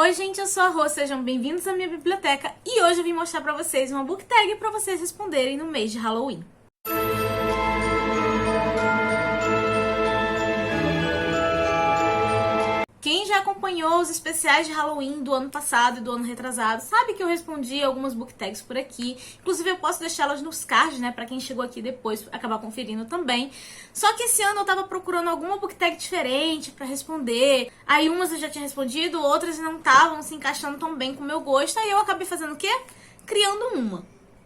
Oi gente, eu sou a Rô, sejam bem-vindos à minha biblioteca e hoje eu vim mostrar pra vocês uma book tag pra vocês responderem no mês de Halloween. Quem já acompanhou os especiais de Halloween do ano passado e do ano retrasado sabe que eu respondi algumas book tags por aqui. Inclusive eu posso deixá-las nos cards, né, pra quem chegou aqui depois acabar conferindo também. Só que esse ano eu tava procurando alguma book tag diferente pra responder. Aí umas eu já tinha respondido, outras não estavam se encaixando tão bem com o meu gosto. Aí eu acabei fazendo o quê? Criando uma.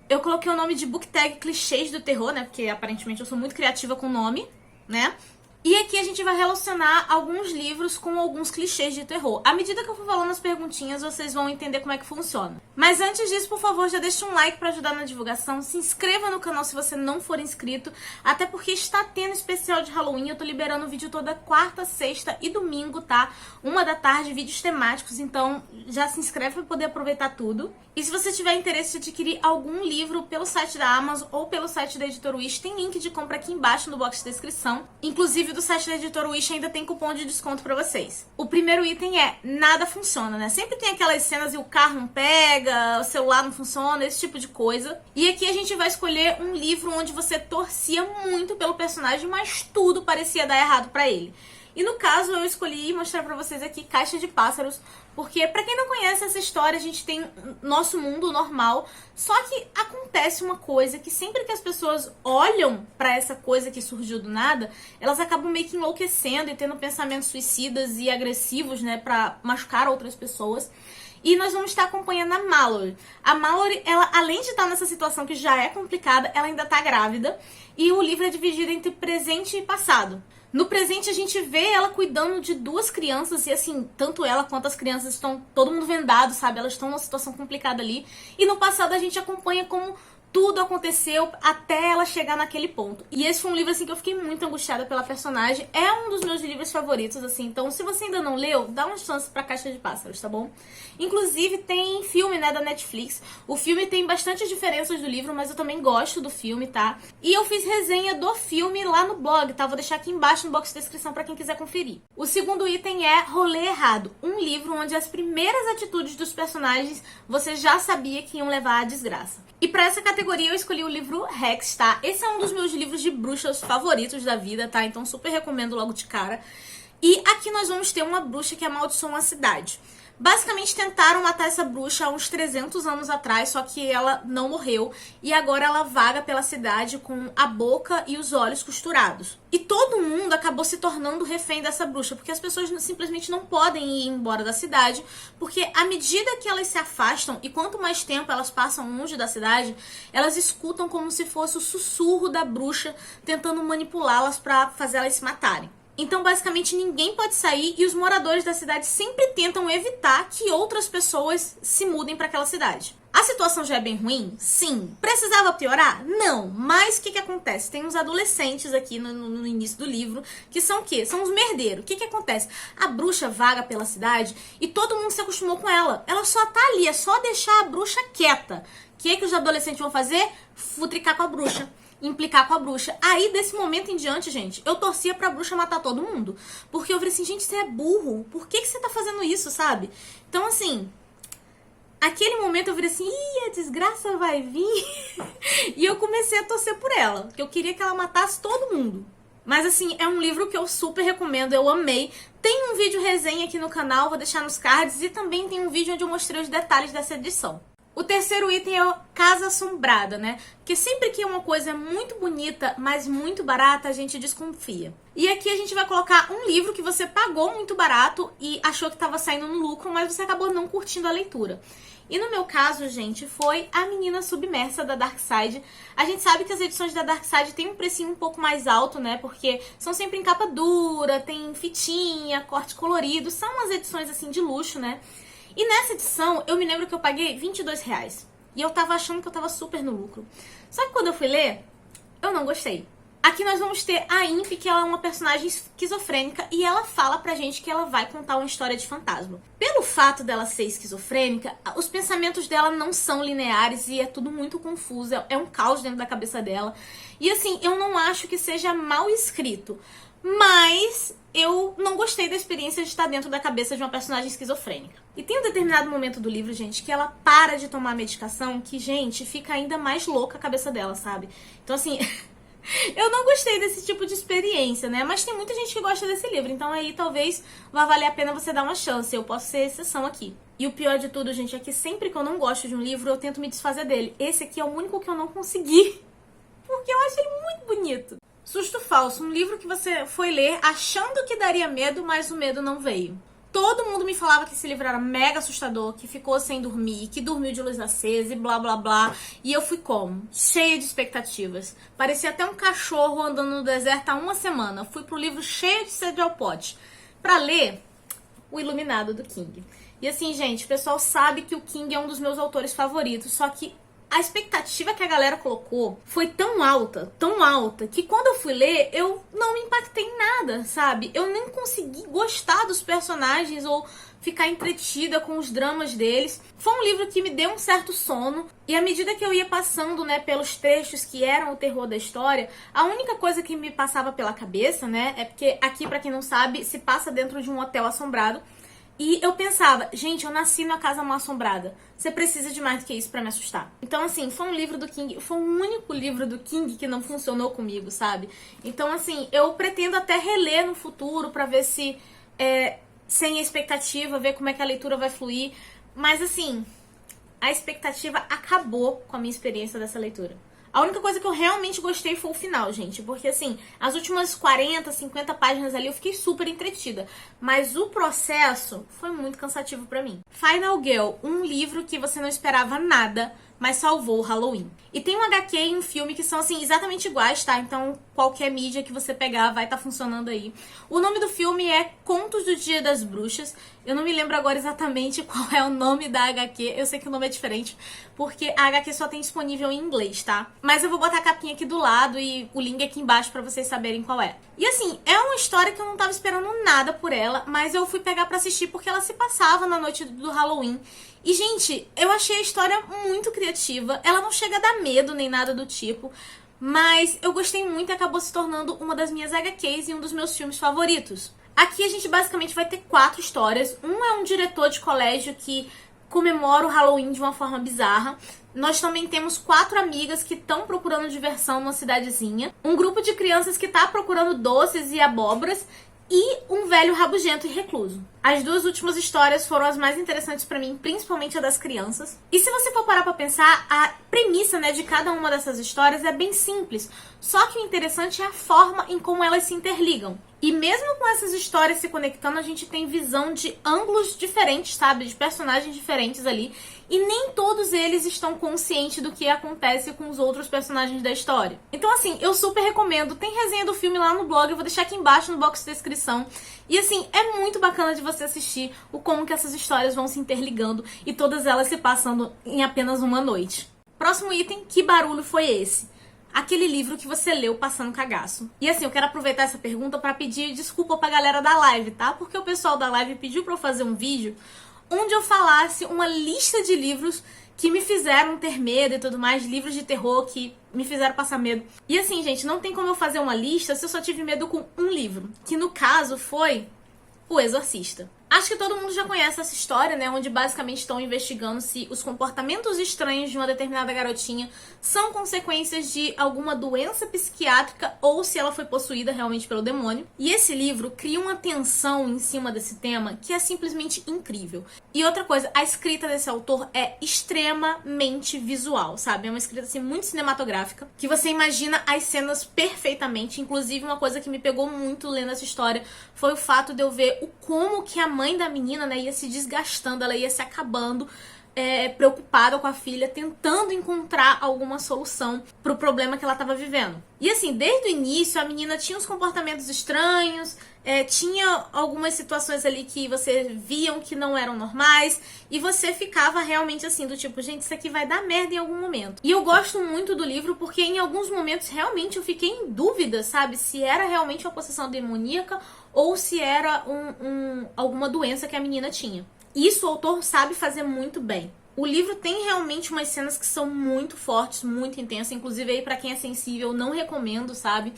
Eu coloquei o nome de book tag clichês do terror, né, porque aparentemente eu sou muito criativa com nome, né? E aqui a gente vai relacionar alguns livros com alguns clichês de terror. À medida que eu for falando as perguntinhas, vocês vão entender como é que funciona. Mas antes disso, por favor, já deixa um like pra ajudar na divulgação. Se inscreva no canal se você não for inscrito. Até porque está tendo especial de Halloween. Eu tô liberando vídeo toda quarta, sexta e domingo, tá? 1 da tarde, vídeos temáticos. Então já se inscreve pra poder aproveitar tudo. E se você tiver interesse de adquirir algum livro pelo site da Amazon ou pelo site da Editora Wish, tem link de compra aqui embaixo no box de descrição. Inclusive do site da Editora Wish ainda tem cupom de desconto pra vocês. O primeiro item é nada funciona, né? Sempre tem aquelas cenas e o carro não pega, o celular não funciona, esse tipo de coisa. E aqui a gente vai escolher um livro onde você torcia muito pelo personagem, mas tudo parecia dar errado pra ele. E no caso eu escolhi mostrar pra vocês aqui Caixa de Pássaros, porque pra quem não conhece essa história, a gente tem nosso mundo normal, só que acontece uma coisa que sempre que as pessoas olham pra essa coisa que surgiu do nada, elas acabam meio que enlouquecendo e tendo pensamentos suicidas e agressivos, né, pra machucar outras pessoas. E nós vamos estar acompanhando a Mallory. A Mallory, ela, além de estar nessa situação que já é complicada, ela ainda tá grávida, e o livro é dividido entre presente e passado. No presente a gente vê ela cuidando de 2 crianças e assim, tanto ela quanto as crianças estão todo mundo vendado, sabe? Elas estão numa situação complicada ali. E no passado a gente acompanha como tudo aconteceu até ela chegar naquele ponto. E esse foi um livro assim que eu fiquei muito angustiada pela personagem. É um dos meus livros favoritos, assim. Então, se você ainda não leu, dá uma chance pra Caixa de Pássaros, tá bom? Inclusive, tem filme, né, da Netflix. O filme tem bastante diferenças do livro, mas eu também gosto do filme, tá? E eu fiz resenha do filme lá no blog, tá? Vou deixar aqui embaixo no box de descrição pra quem quiser conferir. O segundo item é Rolê Errado. Um livro onde as primeiras atitudes dos personagens você já sabia que iam levar à desgraça. E pra essa categoria eu escolhi o livro Rex, tá? Esse é um dos meus livros de bruxas favoritos da vida, tá? Então super recomendo logo de cara. E aqui nós vamos ter uma bruxa que amaldiçoou uma cidade. Basicamente tentaram matar essa bruxa há uns 300 anos atrás, só que ela não morreu. E agora ela vaga pela cidade com a boca e os olhos costurados. E todo mundo acabou se tornando refém dessa bruxa, porque as pessoas simplesmente não podem ir embora da cidade, porque à medida que elas se afastam e quanto mais tempo elas passam longe da cidade, elas escutam como se fosse o sussurro da bruxa tentando manipulá-las pra fazer elas se matarem. Então, basicamente, ninguém pode sair e os moradores da cidade sempre tentam evitar que outras pessoas se mudem para aquela cidade. A situação já é bem ruim? Sim. Precisava piorar? Não. Mas o que acontece? Tem uns adolescentes aqui no início do livro que são o quê? São os merdeiros. O que acontece? A bruxa vaga pela cidade e todo mundo se acostumou com ela. Ela só tá ali, é só deixar a bruxa quieta. O que os adolescentes vão fazer? Futricar com a bruxa. Implicar com a bruxa. Aí, desse momento em diante, gente, eu torcia pra bruxa matar todo mundo. Porque eu falei assim, gente, você é burro. Por que você tá fazendo isso, sabe? Então, assim, aquele momento eu falei assim, ih, a desgraça vai vir. E eu comecei a torcer por ela. Porque eu queria que ela matasse todo mundo. Mas, assim, é um livro que eu super recomendo, eu amei. Tem um vídeo resenha aqui no canal, vou deixar nos cards. E também tem um vídeo onde eu mostrei os detalhes dessa edição. O terceiro item é Casa Assombrada, né? Porque sempre que uma coisa é muito bonita, mas muito barata, a gente desconfia. E aqui a gente vai colocar um livro que você pagou muito barato e achou que estava saindo no lucro, mas você acabou não curtindo a leitura. E no meu caso, gente, foi A Menina Submersa, da Darkside. A gente sabe que as edições da Darkside têm um precinho um pouco mais alto, né? Porque são sempre em capa dura, tem fitinha, corte colorido. São umas edições, assim, de luxo, né? E nessa edição, eu me lembro que eu paguei R$22. E eu tava achando que eu tava super no lucro. Só que quando eu fui ler, eu não gostei. Aqui nós vamos ter a Imp, que ela é uma personagem esquizofrênica, e ela fala pra gente que ela vai contar uma história de fantasma. Pelo fato dela ser esquizofrênica, os pensamentos dela não são lineares e é tudo muito confuso, é um caos dentro da cabeça dela. E assim, eu não acho que seja mal escrito. mas eu não gostei da experiência de estar dentro da cabeça de uma personagem esquizofrênica. E tem um determinado momento do livro, gente, que ela para de tomar medicação que, gente, fica ainda mais louca a cabeça dela, sabe? Então, assim, eu não gostei desse tipo de experiência, né? Mas tem muita gente que gosta desse livro, então aí talvez vá valer a pena você dar uma chance. Eu posso ser exceção aqui. E o pior de tudo, gente, é que sempre que eu não gosto de um livro, eu tento me desfazer dele. Esse aqui é o único que eu não consegui, porque eu acho ele muito bonito. Susto Falso, um livro que você foi ler achando que daria medo, mas o medo não veio. Todo mundo me falava que esse livro era mega assustador, que ficou sem dormir, que dormiu de luz acesa e blá blá blá. E eu fui como? Cheia de expectativas. Parecia até um cachorro andando no deserto há uma semana. Fui pro livro cheio de sede ao pote pra ler O Iluminado, do King. E assim, gente, o pessoal sabe que o King é um dos meus autores favoritos, só que a expectativa que a galera colocou foi tão alta, que quando eu fui ler, eu não me impactei em nada, sabe? Eu nem consegui gostar dos personagens ou ficar entretida com os dramas deles. Foi um livro que me deu um certo sono, e à medida que eu ia passando, né, pelos trechos que eram o terror da história, a única coisa que me passava pela cabeça, né, é porque aqui, pra quem não sabe, se passa dentro de um hotel assombrado. E eu pensava, gente, eu nasci numa casa mal assombrada. Você precisa de mais do que isso pra me assustar. Então, assim, foi um livro do King, foi o único livro do King que não funcionou comigo, sabe? Então, assim, eu pretendo até reler no futuro pra ver se, sem expectativa, ver como é que a leitura vai fluir. Mas, assim, a expectativa acabou com a minha experiência dessa leitura. A única coisa que eu realmente gostei foi o final, gente. Porque, assim, as últimas 40, 50 páginas ali eu fiquei super entretida. Mas o processo foi muito cansativo pra mim. Final Girl, um livro que você não esperava nada, mas salvou o Halloween. E tem um HQ e um filme que são, assim, exatamente iguais, tá? Então, qualquer mídia que você pegar vai estar funcionando aí. O nome do filme é Contos do Dia das Bruxas. Eu não me lembro agora exatamente qual é o nome da HQ. Eu sei que o nome é diferente, porque a HQ só tem disponível em inglês, tá? Mas eu vou botar a capinha aqui do lado e o link aqui embaixo pra vocês saberem qual é. E assim, é uma história que eu não tava esperando nada por ela, mas eu fui pegar pra assistir porque ela se passava na noite do Halloween. E, gente, eu achei a história muito criativa. Ela não chega a dar medo nem nada do tipo, mas eu gostei muito e acabou se tornando uma das minhas HQs e um dos meus filmes favoritos. Aqui a gente basicamente vai ter 4 histórias. Um é um diretor de colégio que comemora o Halloween de uma forma bizarra. Nós também temos 4 amigas que estão procurando diversão numa cidadezinha. Um grupo de crianças que está procurando doces e abóboras. E um velho rabugento e recluso. As 2 últimas histórias foram as mais interessantes pra mim, principalmente a das crianças. E se você for parar pra pensar, a premissa, né, de cada uma dessas histórias é bem simples. Só que o interessante é a forma em como elas se interligam. E mesmo com essas histórias se conectando, a gente tem visão de ângulos diferentes, sabe? De personagens diferentes ali. E nem todos eles estão conscientes do que acontece com os outros personagens da história. Então, assim, eu super recomendo. Tem resenha do filme lá no blog, eu vou deixar aqui embaixo no box de descrição. E, assim, é muito bacana de você assistir o como que essas histórias vão se interligando e todas elas se passando em apenas uma noite. Próximo item, que barulho foi esse? Aquele livro que você leu passando cagaço. E assim, eu quero aproveitar essa pergunta pra pedir desculpa pra galera da live, tá? Porque o pessoal da live pediu pra eu fazer um vídeo onde eu falasse uma lista de livros que me fizeram ter medo e tudo mais, livros de terror que me fizeram passar medo. E assim, gente, não tem como eu fazer uma lista se eu só tive medo com um livro, que no caso foi O Exorcista. Acho que todo mundo já conhece essa história, né? Onde basicamente estão investigando se os comportamentos estranhos de uma determinada garotinha são consequências de alguma doença psiquiátrica ou se ela foi possuída realmente pelo demônio. E esse livro cria uma tensão em cima desse tema que é simplesmente incrível. E outra coisa, a escrita desse autor é extremamente visual, sabe? É uma escrita assim muito cinematográfica, que você imagina as cenas perfeitamente. Inclusive, uma coisa que me pegou muito lendo essa história foi o fato de eu ver o como que a mãe da menina, né, ia se desgastando, ela ia se acabando, preocupada com a filha, tentando encontrar alguma solução pro problema que ela estava vivendo. E assim, desde o início, a menina tinha uns comportamentos estranhos, tinha algumas situações ali que você viam que não eram normais, e você ficava realmente assim, do tipo, gente, isso aqui vai dar merda em algum momento. E eu gosto muito do livro porque em alguns momentos realmente eu fiquei em dúvida, sabe, se era realmente uma possessão demoníaca ou se era alguma doença que a menina tinha. Isso o autor sabe fazer muito bem. O livro tem realmente umas cenas que são muito fortes, muito intensas. Inclusive aí pra quem é sensível, não recomendo, sabe?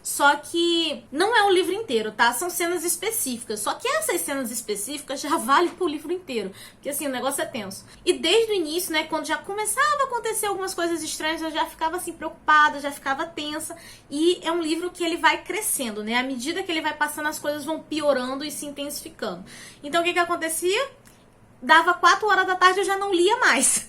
só que não é o livro inteiro, tá? São cenas específicas, só que essas cenas específicas já valem pro livro inteiro, porque assim, o negócio é tenso. E desde o início, né, quando já começava a acontecer algumas coisas estranhas, eu já ficava assim preocupada, já ficava tensa, e é um livro que ele vai crescendo, né? À medida que ele vai passando, as coisas vão piorando e se intensificando. Então o que que acontecia? Dava 4 horas da tarde, eu já não lia mais.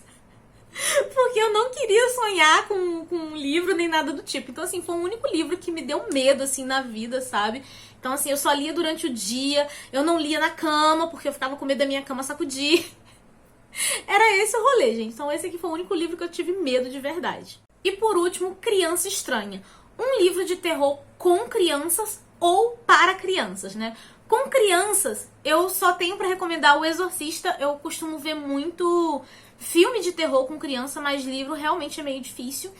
Porque eu não queria sonhar com um livro nem nada do tipo. Então, assim, foi o único livro que me deu medo, assim, na vida, sabe? Então, assim, eu só lia durante o dia. Eu não lia na cama, porque eu ficava com medo da minha cama sacudir. Era esse o rolê, gente. Então, esse aqui foi o único livro que eu tive medo de verdade. E, por último, Criança Estranha. Um livro de terror com crianças ou para crianças, né? Com crianças, eu só tenho pra recomendar O Exorcista. Eu costumo ver muito filme de terror com criança, mas livro realmente é meio difícil.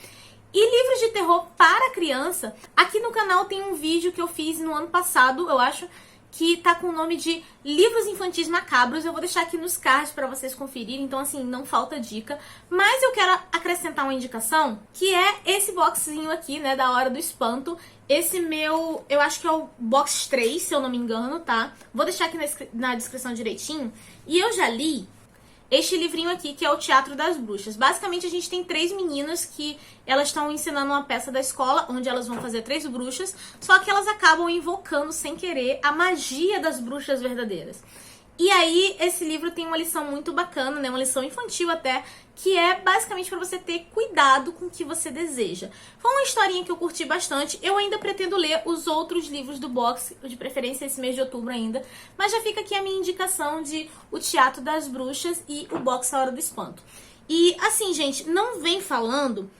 E livros de terror para criança, aqui no canal tem um vídeo que eu fiz no ano passado, eu acho, que tá com o nome de Livros Infantis Macabros. Eu vou deixar aqui nos cards pra vocês conferirem, então assim, não falta dica. Mas eu quero acrescentar uma indicação, que é esse boxzinho aqui, né, da Hora do Espanto. Esse meu, eu acho que é o box 3, se eu não me engano, tá? Vou deixar aqui na descrição direitinho. E eu já li este livrinho aqui, que é o Teatro das Bruxas. Basicamente, a gente tem 3 meninas que elas estão ensinando uma peça da escola, onde elas vão fazer 3 bruxas, só que elas acabam invocando, sem querer, a magia das bruxas verdadeiras. E aí, esse livro tem uma lição muito bacana, né? Uma lição infantil até, que é basicamente para você ter cuidado com o que você deseja. Foi uma historinha que eu curti bastante. Eu ainda pretendo ler os outros livros do box, de preferência esse mês de outubro ainda. Mas já fica aqui a minha indicação de O Teatro das Bruxas e o box A Hora do Espanto. E assim, gente, não vem falando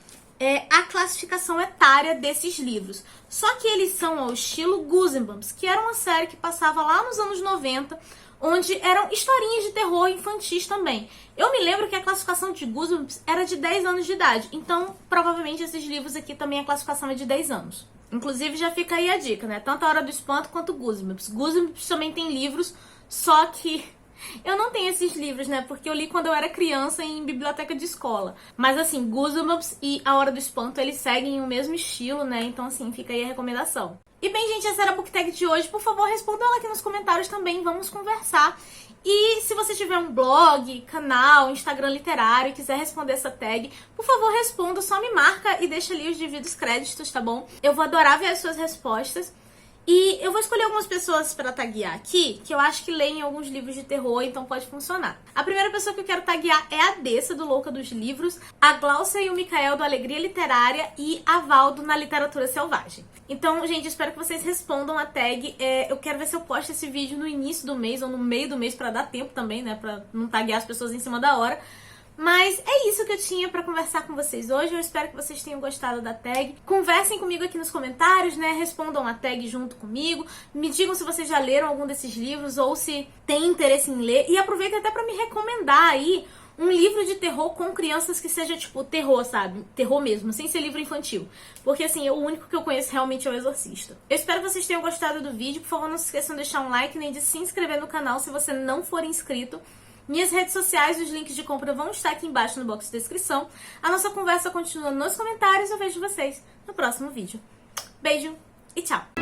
a classificação etária desses livros. Só que eles são ao estilo Goosebumps, que era uma série que passava lá nos anos 90, onde eram historinhas de terror infantis também. Eu me lembro que a classificação de Goosebumps era de 10 anos de idade, então provavelmente esses livros aqui também a classificação é de 10 anos. Inclusive já fica aí a dica, né? Tanto A Hora do Espanto quanto Goosebumps. Goosebumps também tem livros, só que eu não tenho esses livros, né? Porque eu li quando eu era criança em biblioteca de escola. Mas assim, Goosebumps e A Hora do Espanto, eles seguem o mesmo estilo, né? Então assim, fica aí a recomendação. E bem, gente, essa era a book tag de hoje. Por favor, respondam ela aqui nos comentários também, vamos conversar. E se você tiver um blog, canal, Instagram literário e quiser responder essa tag, por favor, responda, só me marca e deixa ali os devidos créditos, tá bom? Eu vou adorar ver as suas respostas. E eu vou escolher algumas pessoas para taguear aqui, que eu acho que leem alguns livros de terror, então pode funcionar. A primeira pessoa que eu quero taguear é a Dessa, do Louca dos Livros, a Glaucia e o Mikael, do Alegria Literária, e a Valdo, na Literatura Selvagem. Então, gente, espero que vocês respondam a tag. Eu quero ver se eu posto esse vídeo no início do mês ou no meio do mês, pra dar tempo também, né, pra não taguear as pessoas em cima da hora. Mas é isso que eu tinha pra conversar com vocês hoje. Eu espero que vocês tenham gostado da tag. Conversem comigo aqui nos comentários, né? Respondam a tag junto comigo. Me digam se vocês já leram algum desses livros ou se têm interesse em ler. E aproveitem até pra me recomendar aí um livro de terror com crianças que seja, tipo, terror, sabe? Terror mesmo, sem ser livro infantil. Porque, assim, o único que eu conheço realmente é O Exorcista. Eu espero que vocês tenham gostado do vídeo. Por favor, não se esqueçam de deixar um like, nem de se inscrever no canal se você não for inscrito. Minhas redes sociais e os links de compra vão estar aqui embaixo no box de descrição. A nossa conversa continua nos comentários e eu vejo vocês no próximo vídeo. Beijo e tchau!